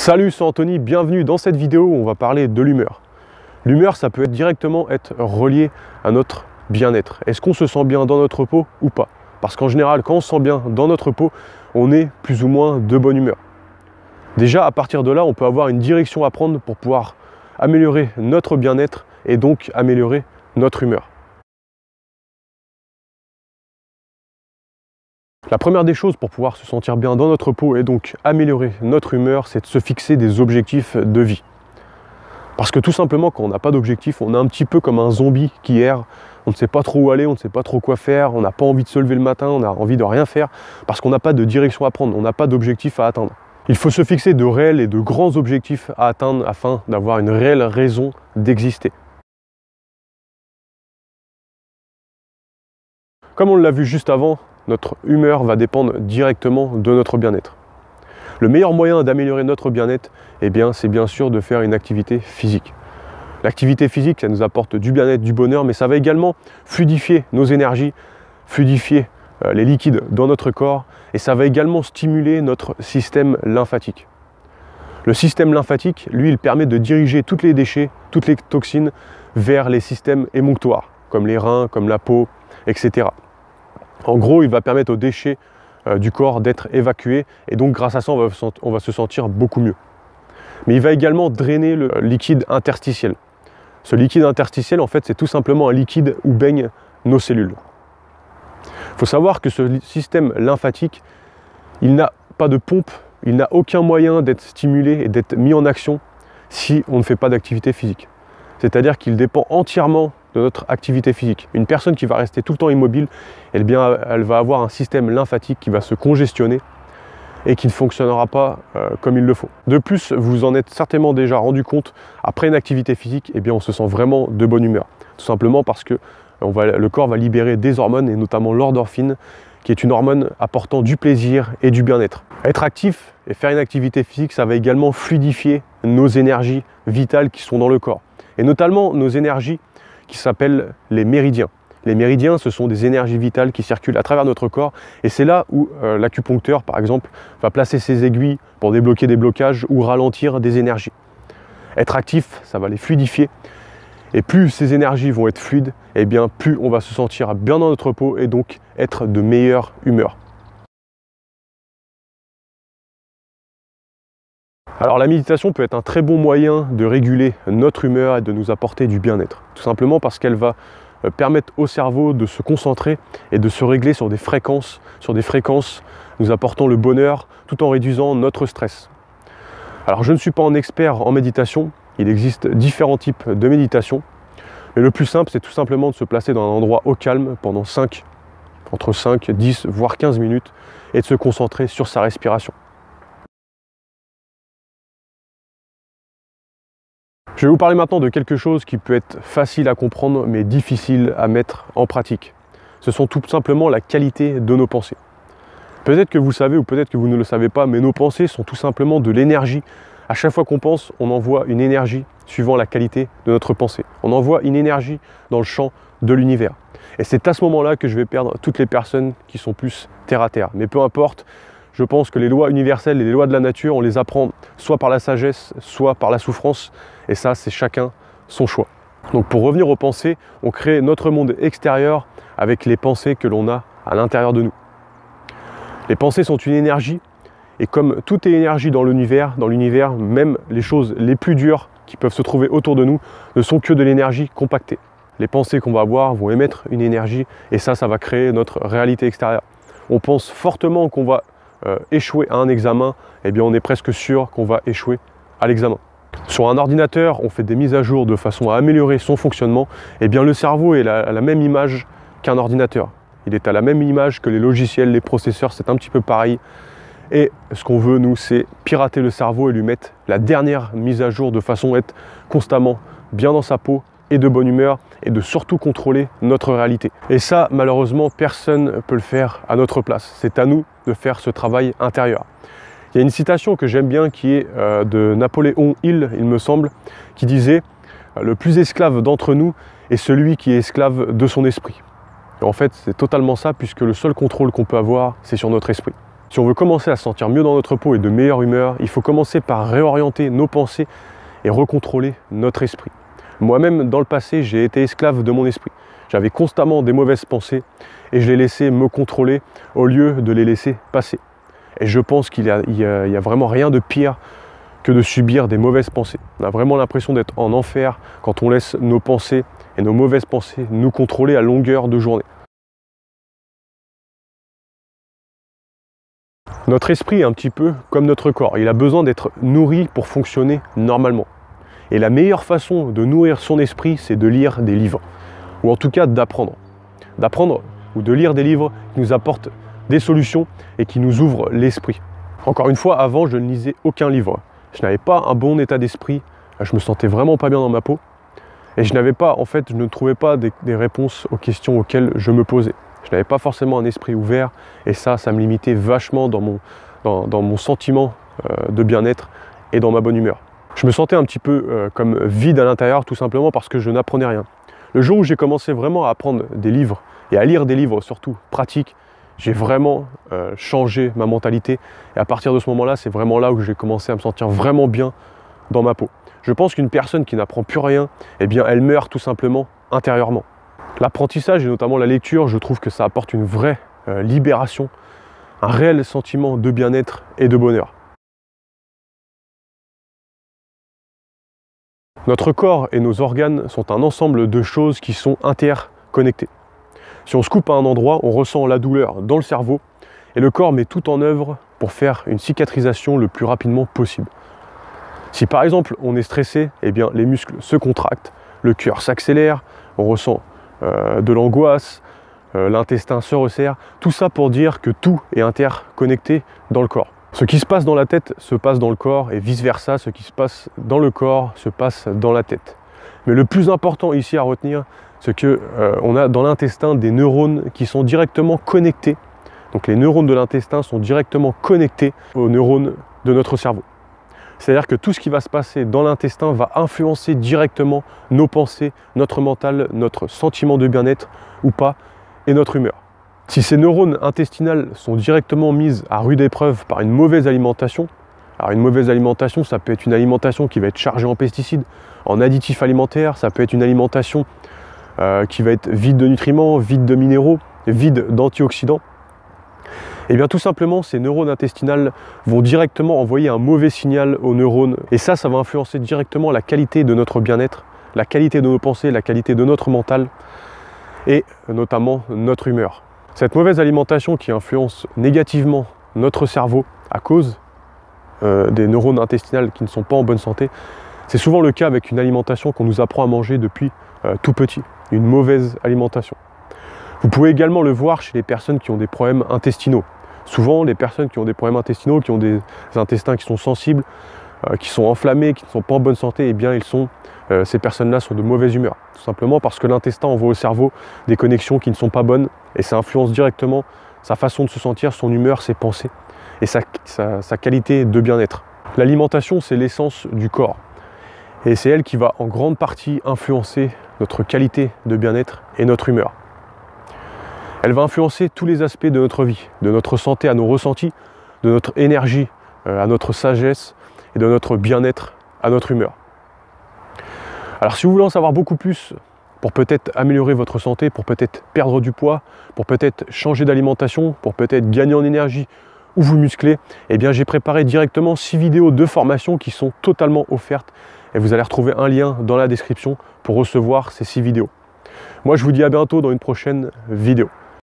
Salut, c'est Anthony, bienvenue dans cette vidéo où on va parler de l'humeur. L'humeur, ça peut directement être relié à notre bien-être. Est-ce qu'on se sent bien dans notre peau ou pas? Parce qu'en général, quand on se sent bien dans notre peau, on est plus ou moins de bonne humeur. Déjà, à partir de là, on peut avoir une direction à prendre pour pouvoir améliorer notre bien-être et donc améliorer notre humeur. La première des choses pour pouvoir se sentir bien dans notre peau et donc améliorer notre humeur, c'est de se fixer des objectifs de vie. Parce que tout simplement, quand on n'a pas d'objectif, on est un petit peu comme un zombie qui erre. On ne sait pas trop où aller, on ne sait pas trop quoi faire, on n'a pas envie de se lever le matin, on a envie de rien faire, parce qu'on n'a pas de direction à prendre, on n'a pas d'objectif à atteindre. Il faut se fixer de réels et de grands objectifs à atteindre afin d'avoir une réelle raison d'exister. Comme on l'a vu juste avant, notre humeur va dépendre directement de notre bien-être. Le meilleur moyen d'améliorer notre bien-être, c'est bien sûr de faire une activité physique. L'activité physique, ça nous apporte du bien-être, du bonheur, mais ça va également fluidifier nos énergies, fluidifier les liquides dans notre corps, et ça va également stimuler notre système lymphatique. Le système lymphatique, lui, il permet de diriger tous les déchets, toutes les toxines vers les systèmes émonctoires, comme les reins, comme la peau, etc. En gros, il va permettre aux déchets du corps d'être évacués et donc grâce à ça, on va se sentir beaucoup mieux. Mais il va également drainer le liquide interstitiel. Ce liquide interstitiel, en fait, c'est tout simplement un liquide où baignent nos cellules. Il faut savoir que ce système lymphatique, il n'a pas de pompe, il n'a aucun moyen d'être stimulé et d'être mis en action si on ne fait pas d'activité physique. C'est-à-dire qu'il dépend entièrement de notre activité physique. Une personne qui va rester tout le temps immobile, elle va avoir un système lymphatique qui va se congestionner et qui ne fonctionnera pas comme il le faut. De plus, vous en êtes certainement déjà rendu compte, après une activité physique, on se sent vraiment de bonne humeur. Tout simplement parce que le corps va libérer des hormones, et notamment l'endorphine, qui est une hormone apportant du plaisir et du bien-être. Être actif et faire une activité physique, ça va également fluidifier nos énergies vitales qui sont dans le corps. Et notamment nos énergies qui s'appellent les méridiens. Les méridiens, ce sont des énergies vitales qui circulent à travers notre corps, et c'est là où l'acupuncteur, par exemple, va placer ses aiguilles pour débloquer des blocages ou ralentir des énergies. Être actif, ça va les fluidifier, et plus ces énergies vont être fluides, plus on va se sentir bien dans notre peau et donc être de meilleure humeur. Alors la méditation peut être un très bon moyen de réguler notre humeur et de nous apporter du bien-être. Tout simplement parce qu'elle va permettre au cerveau de se concentrer et de se régler sur des fréquences nous apportant le bonheur tout en réduisant notre stress. Alors je ne suis pas un expert en méditation, il existe différents types de méditation, mais le plus simple c'est tout simplement de se placer dans un endroit au calme pendant entre 5, 10 voire 15 minutes et de se concentrer sur sa respiration. Je vais vous parler maintenant de quelque chose qui peut être facile à comprendre mais difficile à mettre en pratique. Ce sont tout simplement la qualité de nos pensées. Peut-être que vous le savez ou peut-être que vous ne le savez pas, mais nos pensées sont tout simplement de l'énergie. À chaque fois qu'on pense, on envoie une énergie suivant la qualité de notre pensée. On envoie une énergie dans le champ de l'univers. Et c'est à ce moment-là que je vais perdre toutes les personnes qui sont plus terre à terre. Mais peu importe, je pense que les lois universelles et les lois de la nature, on les apprend soit par la sagesse, soit par la souffrance. Et ça, c'est chacun son choix. Donc pour revenir aux pensées, on crée notre monde extérieur avec les pensées que l'on a à l'intérieur de nous. Les pensées sont une énergie, et comme tout est énergie dans l'univers, même les choses les plus dures qui peuvent se trouver autour de nous ne sont que de l'énergie compactée. Les pensées qu'on va avoir vont émettre une énergie, et ça va créer notre réalité extérieure. On pense fortement qu'on va échouer à un examen, on est presque sûr qu'on va échouer à l'examen. Sur un ordinateur, on fait des mises à jour de façon à améliorer son fonctionnement, le cerveau est à la même image qu'un ordinateur. Il est à la même image que les logiciels, les processeurs, c'est un petit peu pareil. Et ce qu'on veut, nous, c'est pirater le cerveau et lui mettre la dernière mise à jour de façon à être constamment bien dans sa peau et de bonne humeur et de surtout contrôler notre réalité. Et ça, malheureusement, personne ne peut le faire à notre place. C'est à nous de faire ce travail intérieur. Il y a une citation que j'aime bien qui est de Napoléon Hill, il me semble, qui disait « Le plus esclave d'entre nous est celui qui est esclave de son esprit ». En fait, c'est totalement ça, puisque le seul contrôle qu'on peut avoir, c'est sur notre esprit. Si on veut commencer à se sentir mieux dans notre peau et de meilleure humeur, il faut commencer par réorienter nos pensées et recontrôler notre esprit. Moi-même, dans le passé, j'ai été esclave de mon esprit. J'avais constamment des mauvaises pensées et je les laissais me contrôler au lieu de les laisser passer. Et je pense qu'il y a vraiment rien de pire que de subir des mauvaises pensées. On a vraiment l'impression d'être en enfer quand on laisse nos pensées et nos mauvaises pensées nous contrôler à longueur de journée. Notre esprit est un petit peu comme notre corps. Il a besoin d'être nourri pour fonctionner normalement. Et la meilleure façon de nourrir son esprit, c'est de lire des livres. Ou en tout cas d'apprendre. D'apprendre ou de lire des livres qui nous apportent des solutions et qui nous ouvrent l'esprit. Encore une fois, avant, je ne lisais aucun livre. Je n'avais pas un bon état d'esprit. Je me sentais vraiment pas bien dans ma peau. Et je ne trouvais pas des réponses aux questions auxquelles je me posais. Je n'avais pas forcément un esprit ouvert et ça me limitait vachement dans mon sentiment de bien-être et dans ma bonne humeur. Je me sentais un petit peu comme vide à l'intérieur tout simplement parce que je n'apprenais rien. Le jour où j'ai commencé vraiment à apprendre des livres et à lire des livres surtout pratiques, j'ai vraiment changé ma mentalité et à partir de ce moment-là, c'est vraiment là où j'ai commencé à me sentir vraiment bien dans ma peau. Je pense qu'une personne qui n'apprend plus rien, eh bien elle meurt tout simplement intérieurement. L'apprentissage et notamment la lecture, je trouve que ça apporte une vraie libération, un réel sentiment de bien-être et de bonheur. Notre corps et nos organes sont un ensemble de choses qui sont interconnectées. Si on se coupe à un endroit, on ressent la douleur dans le cerveau et le corps met tout en œuvre pour faire une cicatrisation le plus rapidement possible. Si par exemple on est stressé, eh bien les muscles se contractent, le cœur s'accélère, on ressent de l'angoisse, l'intestin se resserre, tout ça pour dire que tout est interconnecté dans le corps. Ce qui se passe dans la tête se passe dans le corps et vice versa, ce qui se passe dans le corps se passe dans la tête. Mais le plus important ici à retenir, c'est qu'on a dans l'intestin des neurones qui sont directement connectés. Donc les neurones de l'intestin sont directement connectés aux neurones de notre cerveau. C'est-à-dire que tout ce qui va se passer dans l'intestin va influencer directement nos pensées, notre mental, notre sentiment de bien-être ou pas, et notre humeur. Si ces neurones intestinales sont directement mises à rude épreuve par une mauvaise alimentation, alors une mauvaise alimentation, ça peut être une alimentation qui va être chargée en pesticides, en additifs alimentaires, ça peut être une alimentation qui va être vide de nutriments, vide de minéraux, vide d'antioxydants. Et bien tout simplement, ces neurones intestinales vont directement envoyer un mauvais signal aux neurones. Et ça va influencer directement la qualité de notre bien-être, la qualité de nos pensées, la qualité de notre mental et notamment notre humeur. Cette mauvaise alimentation qui influence négativement notre cerveau à cause des neurones intestinales qui ne sont pas en bonne santé, c'est souvent le cas avec une alimentation qu'on nous apprend à manger depuis tout petit, une mauvaise alimentation. Vous pouvez également le voir chez les personnes qui ont des problèmes intestinaux. Souvent, les personnes qui ont des problèmes intestinaux, qui ont des intestins qui sont sensibles, qui sont enflammés, qui ne sont pas en bonne santé, eh bien, ces personnes-là sont de mauvaise humeur. Tout simplement parce que l'intestin envoie au cerveau des connexions qui ne sont pas bonnes et ça influence directement sa façon de se sentir, son humeur, ses pensées et sa qualité de bien-être. L'alimentation, c'est l'essence du corps et c'est elle qui va en grande partie influencer notre qualité de bien-être et notre humeur. Elle va influencer tous les aspects de notre vie, de notre santé à nos ressentis, de notre énergie à notre sagesse et de notre bien-être à notre humeur. Alors si vous voulez en savoir beaucoup plus pour peut-être améliorer votre santé, pour peut-être perdre du poids, pour peut-être changer d'alimentation, pour peut-être gagner en énergie ou vous muscler, eh bien j'ai préparé directement 6 vidéos de formation qui sont totalement offertes et vous allez retrouver un lien dans la description pour recevoir ces 6 vidéos. Moi je vous dis à bientôt dans une prochaine vidéo.